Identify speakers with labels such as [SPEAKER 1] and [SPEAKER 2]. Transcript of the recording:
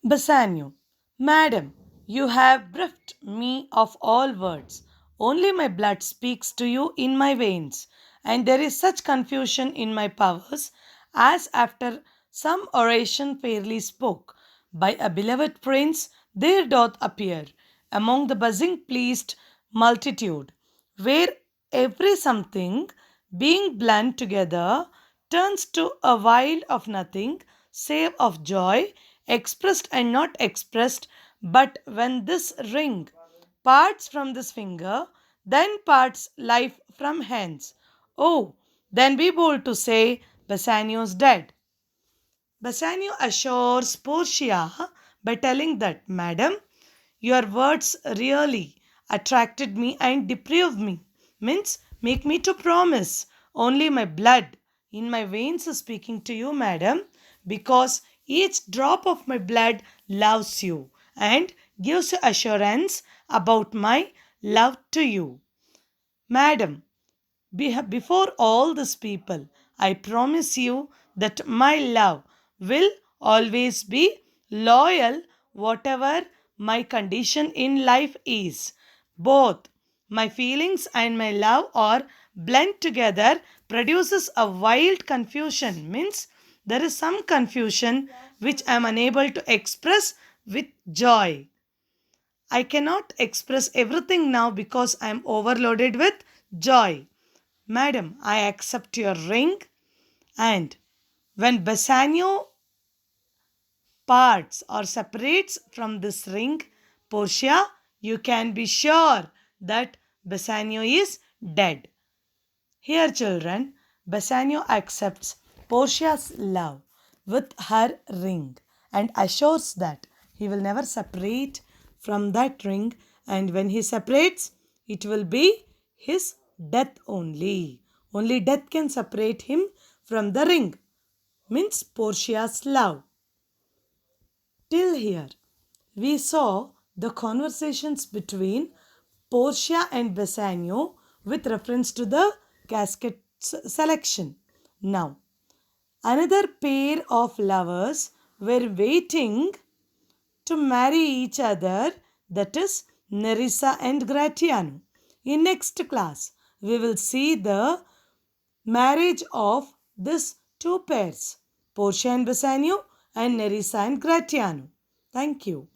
[SPEAKER 1] Bassanio, Madam, you have bereft me of all words. Only my blood speaks to you in my veins, and there is such confusion in my powers as after some oration fairly spoke by a beloved prince there doth appear among the buzzing pleased multitude, where every something being blent together turns to a wild of nothing save of joy expressed and not expressed, but when this ring parts from this finger, then parts life from hands. Oh, then be bold to say Bassanio's dead. Bassanio assures Portia by telling that, Madam, your words really attracted me and deprived me. Means, make me to promise. Only my blood in my veins is speaking to you, madam, because each drop of my blood loves you and gives you assurance about my love to you. Madam, before all these people, I promise you that my love will always be loyal, whatever my condition in life is. Both my feelings and my love are blend together, produces a wild confusion. Means there is some confusion which I am unable to express with joy. I cannot express everything now because I am overloaded with joy. Madam, I accept your ring. And when Bassanio parts or separates from this ring, Portia, you can be sure that Bassanio is dead. Here, children, Bassanio accepts Portia's love with her ring and assures that he will never separate from that ring, and when he separates, it will be his death only. Only death can separate him from the ring, means Portia's love. Till here, we saw the conversations between Portia and Bassanio with reference to the casket selection. Now, another pair of lovers were waiting to marry each other, that is Nerissa and Gratiano. In next class, we will see the marriage of these two pairs, Portia and Bassanio and Nerissa and Gratiano. Thank you.